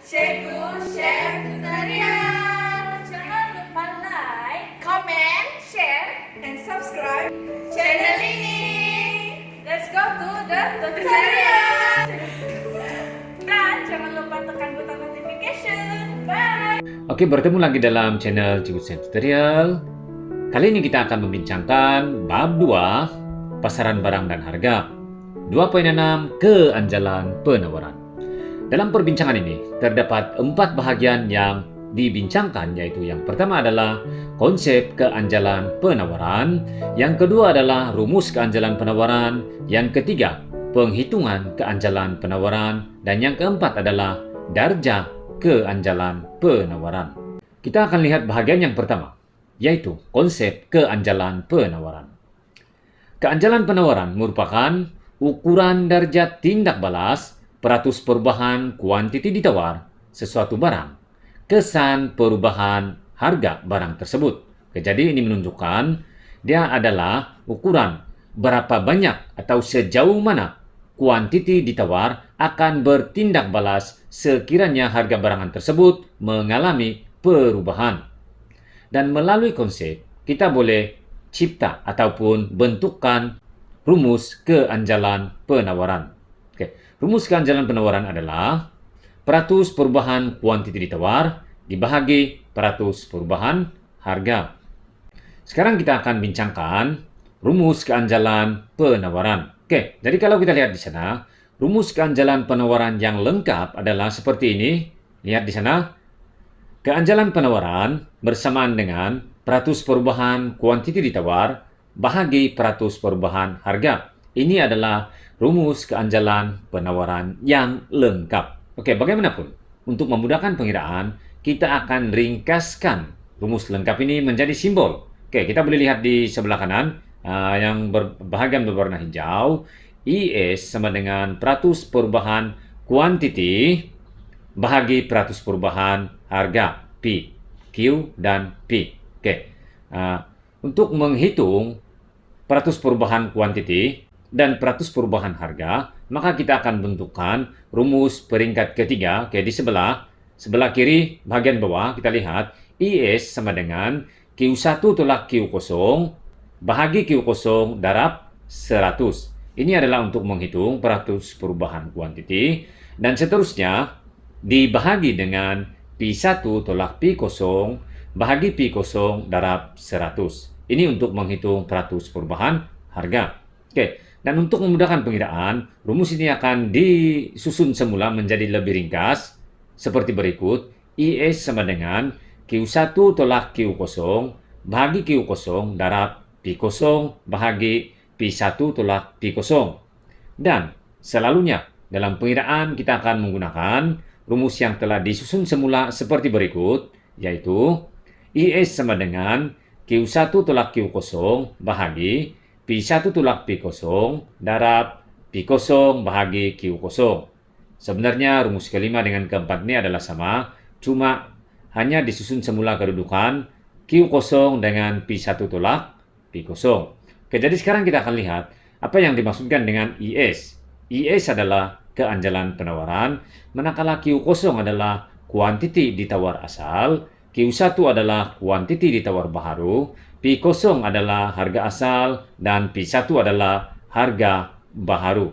Cikgu Chef Tutorial. Jangan lupa like, comment, share, and subscribe channel ini. Let's go to the tutorial. Dan jangan lupa tekan butang notification. Bye. Oke, bertemu lagi dalam channel Cikgu Chef Tutorial. Kali ini kita akan membincangkan bab 2, pasaran barang dan harga. 2.6, keanjalan penawaran. Dalam perbincangan ini, terdapat 4 bahagian yang dibincangkan, yaitu yang pertama adalah konsep keanjalan penawaran, yang kedua adalah rumus keanjalan penawaran, yang ketiga, penghitungan keanjalan penawaran, dan yang keempat adalah darjah keanjalan penawaran. Kita akan lihat bahagian yang pertama, yaitu konsep keanjalan penawaran. Keanjalan penawaran merupakan ukuran darjah tindak balas peratus perubahan kuantiti ditawar sesuatu barang, kesan perubahan harga barang tersebut. Jadi ini menunjukkan dia adalah ukuran berapa banyak atau sejauh mana kuantiti ditawar akan bertindak balas sekiranya harga barangan tersebut mengalami perubahan. Dan melalui konsep, kita boleh cipta ataupun bentukkan rumus keanjalan penawaran. Rumus keanjalan penawaran adalah peratus perubahan kuantiti ditawar dibahagi peratus perubahan harga. Sekarang kita akan bincangkan rumus keanjalan penawaran. Jadi kalau kita lihat di sana, rumus keanjalan penawaran yang lengkap adalah seperti ini. Lihat di sana, keanjalan penawaran bersamaan dengan peratus perubahan kuantiti ditawar bahagi peratus perubahan harga. Ini adalah rumus keanjalan penawaran yang lengkap. Bagaimanapun, untuk memudahkan pengiraan, kita akan ringkaskan rumus lengkap ini menjadi simbol. Kita boleh lihat di sebelah kanan yang bahagian berwarna hijau. IS sama dengan peratus perubahan kuantiti bahagi peratus perubahan harga P, Q, dan P. Untuk menghitung peratus perubahan kuantiti dan peratus perubahan harga, maka kita akan bentukkan rumus peringkat ketiga. Di sebelah kiri bagian bawah kita lihat IS sama dengan Q1 tolak Q0 bahagi Q0 darab 100. Ini adalah untuk menghitung peratus perubahan kuantiti, dan seterusnya dibahagi dengan P1 tolak P0 bahagi P0 darab 100. Ini untuk menghitung peratus perubahan harga. Dan untuk memudahkan pengiraan, rumus ini akan disusun semula menjadi lebih ringkas seperti berikut. IS sama dengan Q1 tolak Q0 bahagi Q0 darab P0 bahagi P1 tolak P0. Dan selalunya dalam pengiraan kita akan menggunakan rumus yang telah disusun semula seperti berikut, yaitu IS sama dengan Q1 tolak Q0 bahagi P1 tolak P0 darab P0 bahagi Q0. Sebenarnya rumus kelima dengan keempat ini adalah sama, cuma hanya disusun semula kedudukan Q0 dengan P1 tolak P0. Jadi sekarang kita akan lihat apa yang dimaksudkan dengan IS. IS adalah keanjalan penawaran, manakala Q0 adalah kuantiti ditawar asal, Q1 adalah kuantiti ditawar baharu, P0 adalah harga asal, dan P1 adalah harga baharu.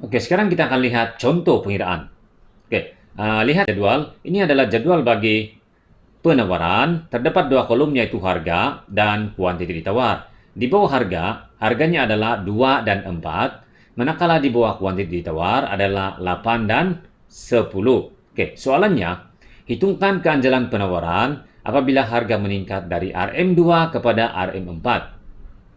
Sekarang kita akan lihat contoh pengiraan. Lihat jadwal. Ini adalah jadwal bagi penawaran. Terdapat 2 kolom, yaitu harga dan kuantiti ditawar. Di bawah harga, harganya adalah 2 dan 4. Manakala di bawah kuantiti ditawar adalah 8 dan 10. Soalannya, hitungkan keanjalan penawaran apabila harga meningkat dari RM2 kepada RM4.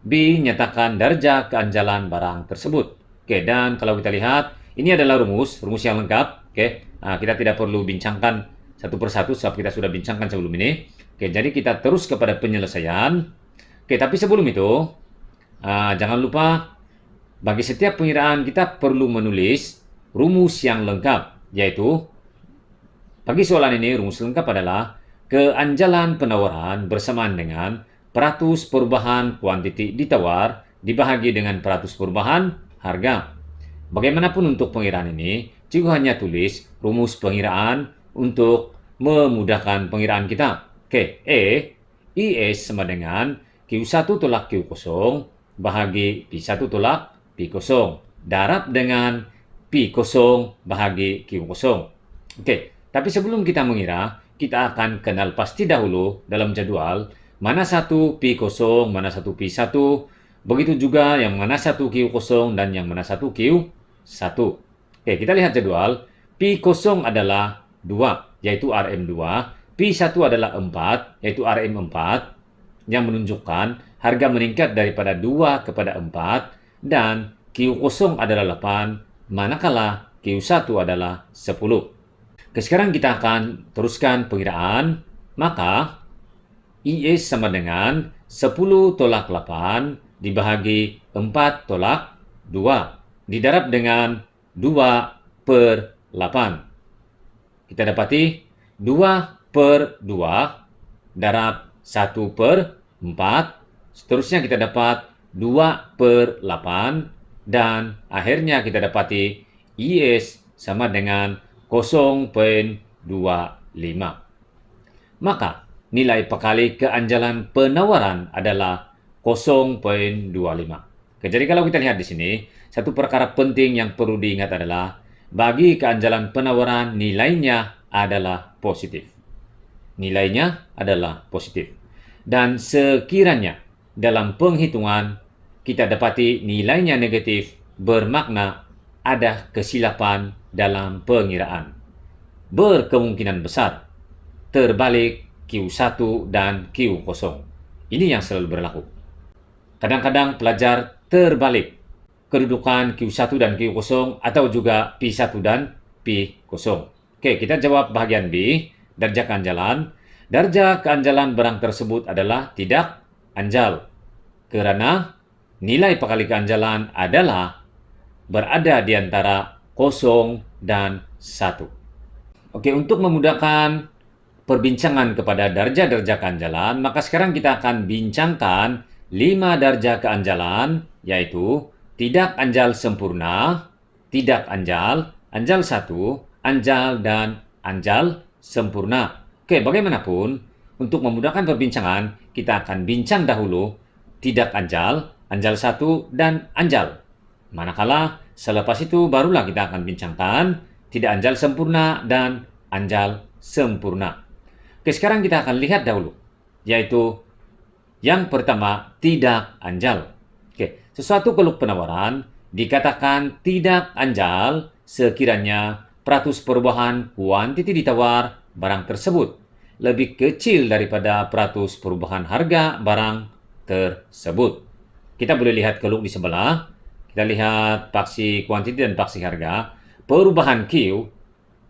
B. Nyatakan darjah keanjalan barang tersebut. Dan kalau kita lihat, ini adalah rumus yang lengkap. Kita tidak perlu bincangkan satu persatu sebab kita sudah bincangkan sebelum ini. Jadi kita terus kepada penyelesaian. Tapi sebelum itu, jangan lupa bagi setiap pengiraan kita perlu menulis rumus yang lengkap, yaitu bagi soalan ini rumus lengkap adalah keanjalan penawaran bersamaan dengan peratus perubahan kuantiti ditawar dibahagi dengan peratus perubahan harga. Bagaimanapun untuk pengiraan ini, cikgu hanya tulis rumus pengiraan untuk memudahkan pengiraan kita. Oke, IS sama dengan Q1 tolak Q0 bahagi P1 tolak P0. Darab dengan P0 bahagi Q0. Oke, tapi sebelum kita mengira, kita akan kenal pasti dahulu dalam jadwal mana satu P0, mana satu P1, begitu juga yang mana satu Q0 dan yang mana satu Q1. Oke, kita lihat jadwal. P0 adalah 2, yaitu RM2. P1 adalah 4, yaitu RM4, yang menunjukkan harga meningkat daripada 2 kepada 4, dan Q0 adalah 8, manakala Q1 adalah 10. Sekarang kita akan teruskan pengiraan. Maka IS sama dengan 10 tolak 8 dibahagi 4 tolak 2 didarab dengan 2 per 8. Kita dapati 2 per 2 darab 1 per 4. Seterusnya kita dapat 2 per 8. Dan akhirnya kita dapati IS sama dengan 0,25. Maka nilai pekali keanjalan penawaran adalah 0,25. Jadi kalau kita lihat di sini, satu perkara penting yang perlu diingat adalah bagi keanjalan penawaran nilainya adalah positif. Nilainya adalah positif. Dan sekiranya dalam penghitungan kita dapati nilainya negatif, bermakna ada kesilapan dalam pengiraan. Berkemungkinan besar terbalik Q1 dan Q0. Ini yang selalu berlaku. Kadang-kadang pelajar terbalik kedudukan Q1 dan Q0 atau juga P1 dan P0. Oke, kita jawab bagian B, darjah keanjalan. Darjah keanjalan barang tersebut adalah tidak anjal karena nilai pekali keanjalan adalah berada di antara 0 dan 1. Oke, untuk memudahkan perbincangan kepada darjah-darjah keanjalan, maka sekarang kita akan bincangkan 5 darjah keanjalan, yaitu tidak anjal sempurna, tidak anjal, anjal 1, anjal, dan anjal sempurna. Oke, bagaimanapun, untuk memudahkan perbincangan, kita akan bincang dahulu tidak anjal, anjal 1, dan anjal. Manakala selepas itu barulah kita akan bincangkan tidak anjal sempurna dan anjal sempurna. Oke, sekarang kita akan lihat dahulu, yaitu yang pertama, tidak anjal. Oke, sesuatu keluk penawaran dikatakan tidak anjal sekiranya peratus perubahan kuantiti ditawar barang tersebut lebih kecil daripada peratus perubahan harga barang tersebut. Kita boleh lihat keluk di sebelah. Kita lihat paksi kuantiti dan paksi harga. Perubahan Q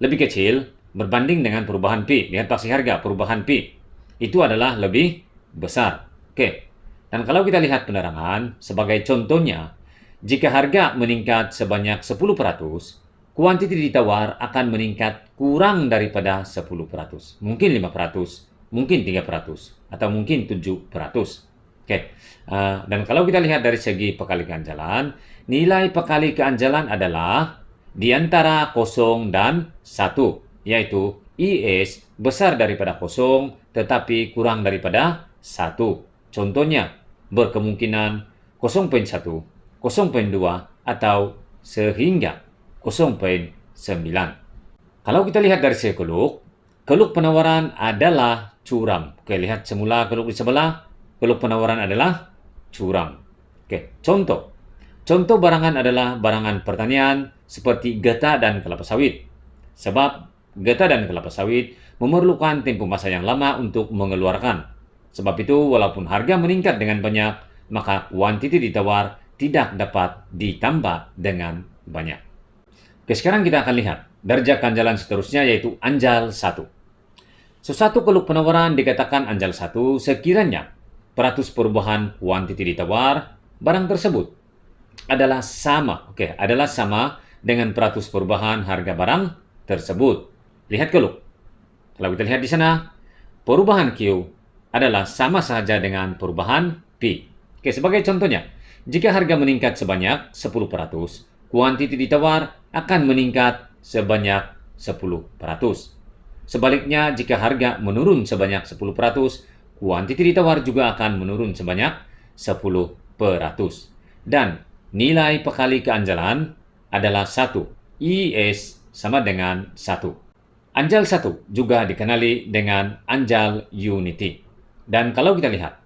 lebih kecil berbanding dengan perubahan P. Lihat paksi harga, perubahan P itu adalah lebih besar. Oke. Dan kalau kita lihat penerangan, sebagai contohnya, jika harga meningkat sebanyak 10%, kuantiti ditawar akan meningkat kurang daripada 10%. Mungkin 5%, mungkin 3%, atau mungkin 7%. Oke. Dan kalau kita lihat dari segi pekali keanjalan, nilai pekali keanjalan adalah di antara 0 dan 1, yaitu IS besar daripada 0 tetapi kurang daripada 1. Contohnya, berkemungkinan 0,1, 0,2, atau sehingga 0,9. Kalau kita lihat dari segi keluk penawaran adalah curam. Oke, lihat semula keluk di sebelah, keluk penawaran adalah curam. Oke, contoh barangan adalah barangan pertanian seperti getah dan kelapa sawit. Sebab getah dan kelapa sawit memerlukan tempoh masa yang lama untuk mengeluarkan. Sebab itu, walaupun harga meningkat dengan banyak, maka kuantiti ditawar tidak dapat ditambah dengan banyak. Oke, sekarang kita akan lihat darjah keanjalan seterusnya, yaitu anjal 1. Sesuatu keluk penawaran dikatakan anjal 1 sekiranya peratus perubahan kuantiti ditawar barang tersebut adalah sama. Oke, adalah sama dengan peratus perubahan harga barang tersebut. Lihat keluk. Kalau kita lihat di sana, perubahan Q adalah sama saja dengan perubahan P. Oke, sebagai contohnya, jika harga meningkat sebanyak 10%, kuantiti ditawar akan meningkat sebanyak 10%. Sebaliknya, jika harga menurun sebanyak 10%, kuantiti ditawar juga akan menurun sebanyak 10%. Dan nilai pekali keanjalan adalah 1. IS sama dengan 1. Anjal 1 juga dikenali dengan anjal unity. Dan kalau kita lihat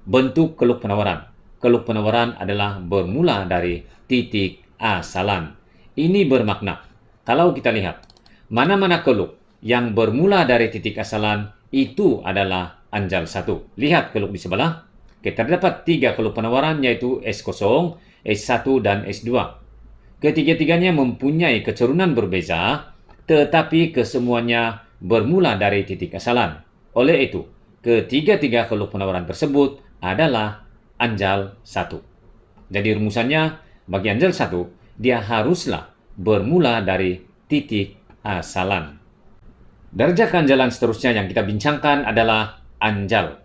bentuk keluk penawaran. Keluk penawaran adalah bermula dari titik asalan. Ini bermakna, kalau kita lihat, mana-mana keluk yang bermula dari titik asalan itu adalah anjal 1. Lihat keluk di sebelah. Oke, terdapat 3 keluk penawaran yaitu S0, S1, dan S2. Ketiga-tiganya mempunyai keturunan berbeza, tetapi kesemuanya bermula dari titik asalan. Oleh itu, ketiga-tiga keluk penawaran tersebut adalah anjal 1. Jadi rumusannya, bagi anjal 1, dia haruslah bermula dari titik asalan. Derajat keanjalan seterusnya yang kita bincangkan adalah anjal.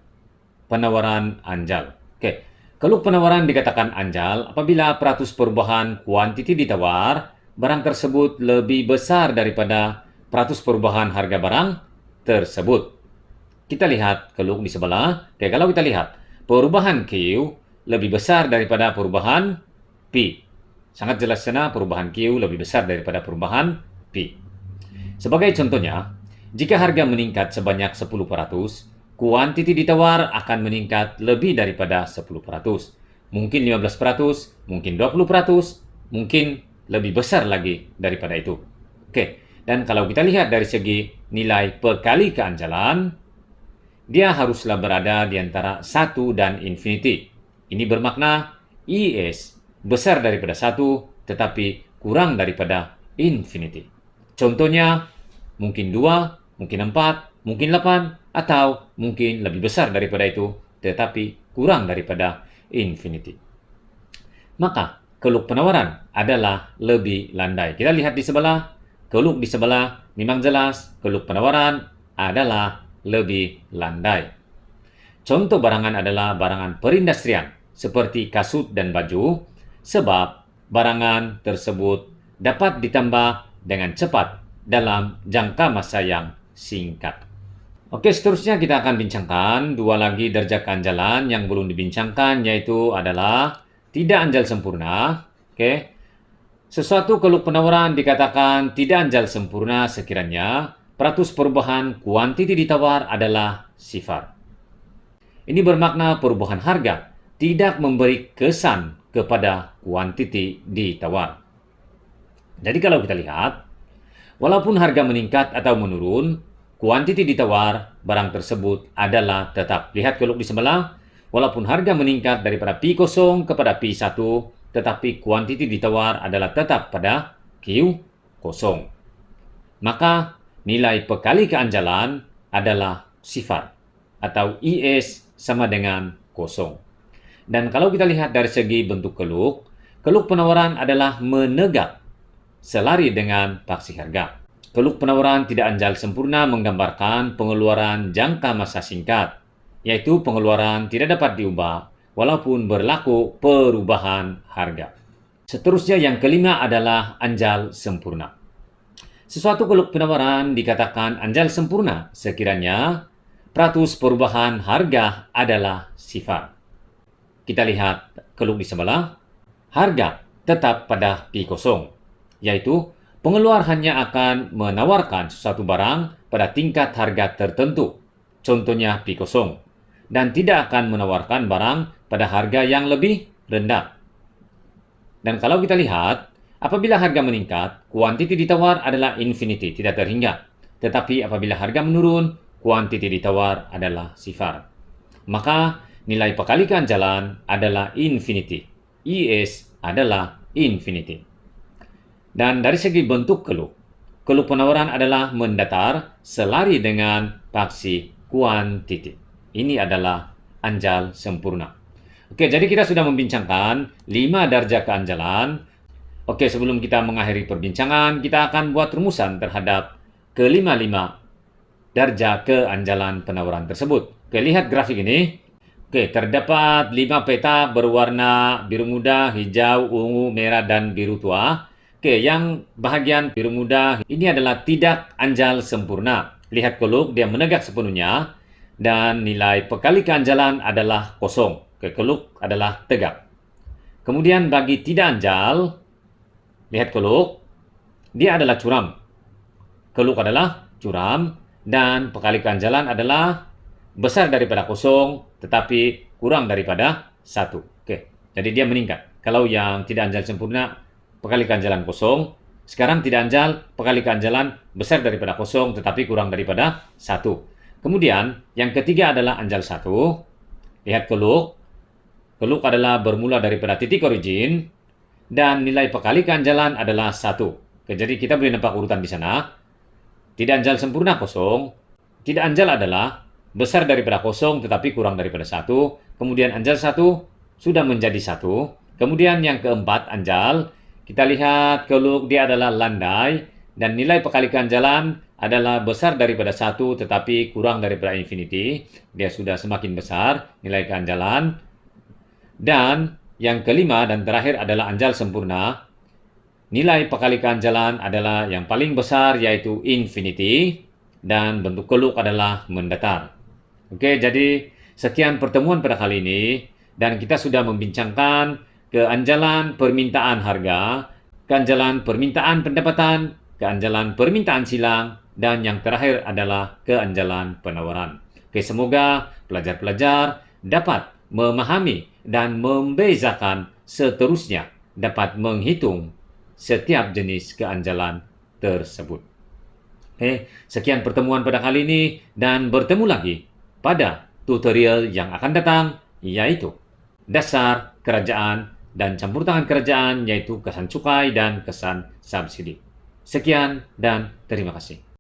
Penawaran anjal. Oke, keluk penawaran dikatakan anjal apabila peratus perubahan kuantiti ditawar, barang tersebut lebih besar daripada peratus perubahan harga barang tersebut. Kita lihat keluk di sebelah. Oke, kalau kita lihat, perubahan Q lebih besar daripada perubahan P. Sangat jelas sana perubahan Q lebih besar daripada perubahan P. Sebagai contohnya, jika harga meningkat sebanyak 10%, kuantiti ditawar akan meningkat lebih daripada 10%. Mungkin 15%, mungkin 20%, mungkin lebih besar lagi daripada itu. Oke, dan kalau kita lihat dari segi nilai pekali keanjalan, dia haruslah berada di antara 1 dan infinity. Ini bermakna IS besar daripada 1 tetapi kurang daripada infinity. Contohnya, mungkin 2, mungkin 4, mungkin 8, atau mungkin lebih besar daripada itu tetapi kurang daripada infinity. Maka, keluk penawaran adalah lebih landai. Kita lihat di sebelah, keluk di sebelah memang jelas keluk penawaran adalah lebih landai. Contoh barangan adalah barangan perindustrian seperti kasut dan baju, sebab barangan tersebut dapat ditambah dengan cepat dalam jangka masa yang singkat. Oke, seterusnya kita akan bincangkan dua lagi derajat keanjalan yang belum dibincangkan, yaitu adalah tidak anjal sempurna. Oke, sesuatu keluk penawaran dikatakan tidak anjal sempurna sekiranya peratus perubahan kuantiti ditawar adalah sifar. Ini bermakna perubahan harga tidak memberi kesan kepada kuantiti ditawar. Jadi kalau kita lihat, walaupun harga meningkat atau menurun, kuantiti ditawar barang tersebut adalah tetap. Lihat keluk di sebelah, walaupun harga meningkat daripada P0 kepada P1, tetapi kuantiti ditawar adalah tetap pada Q0. Maka nilai pekali keanjalan adalah sifar atau IS sama dengan 0. Dan kalau kita lihat dari segi bentuk keluk penawaran adalah menegak selari dengan paksi harga. Keluk penawaran tidak anjal sempurna menggambarkan pengeluaran jangka masa singkat, yaitu pengeluaran tidak dapat diubah walaupun berlaku perubahan harga. Seterusnya yang kelima adalah anjal sempurna. Sesuatu keluk penawaran dikatakan anjal sempurna sekiranya peratus perubahan harga adalah sifar. Kita lihat keluk di sebelah, harga tetap pada P0, yaitu pengeluar hanya akan menawarkan sesuatu barang pada tingkat harga tertentu, contohnya P0, dan tidak akan menawarkan barang pada harga yang lebih rendah. Dan kalau kita lihat, apabila harga meningkat, kuantiti ditawar adalah infinity, tidak terhingga. Tetapi apabila harga menurun, kuantiti ditawar adalah sifar. Maka nilai pekali keanjalan adalah infinity. IS adalah infinity. Dan dari segi bentuk keluk penawaran adalah mendatar selari dengan paksi kuantiti. Ini adalah anjal sempurna. Oke, jadi kita sudah membincangkan 5 darjah keanjalan. Oke, sebelum kita mengakhiri perbincangan, kita akan buat rumusan terhadap kelima-lima darjah keanjalan penawaran tersebut. Oke, lihat grafik ini. Oke, terdapat 5 peta berwarna biru muda, hijau, ungu, merah, dan biru tua. Oke, yang bahagian biru muda ini adalah tidak anjal sempurna. Lihat Keluk, dia menegak sepenuhnya. Dan nilai pekali keanjalan adalah kosong. Keluk adalah tegak. Kemudian bagi tidak anjal, lihat Keluk, dia adalah curam. Keluk adalah curam dan pekali keanjalan adalah besar daripada kosong tetapi kurang daripada 1. Oke, jadi dia meningkat. Kalau yang tidak anjal sempurna, pekali keanjalan kosong. Sekarang tidak anjal, pekali keanjalan besar daripada kosong tetapi kurang daripada 1. Kemudian yang ketiga adalah anjal 1. Lihat Keluk. Keluk adalah bermula daripada titik origin dan nilai pekali keanjalan adalah 1. Oke, jadi kita boleh nampak urutan di sana. Tidak anjal sempurna kosong. Tidak anjal adalah besar daripada kosong tetapi kurang daripada 1. Kemudian anjal 1 sudah menjadi 1. Kemudian yang keempat anjal. Kita lihat Keluk dia adalah landai dan nilai pekali keanjalan adalah besar daripada 1 tetapi kurang daripada infinity. Dia sudah semakin besar nilai keanjalan. Dan yang kelima dan terakhir adalah anjal sempurna. Nilai pekali keanjalan adalah yang paling besar yaitu infinity dan bentuk Keluk adalah mendatar. Oke, jadi sekian pertemuan pada kali ini dan kita sudah membincangkan keanjalan permintaan harga, keanjalan permintaan pendapatan, keanjalan permintaan silang, dan yang terakhir adalah keanjalan penawaran. Oke, semoga pelajar-pelajar dapat memahami dan membezakan seterusnya, dapat menghitung setiap jenis keanjalan tersebut. Oke, sekian pertemuan pada kali ini dan bertemu lagi pada tutorial yang akan datang, yaitu dasar kerajaan dan campur tangan kerajaan, yaitu kesan cukai dan kesan subsidi. Sekian dan terima kasih.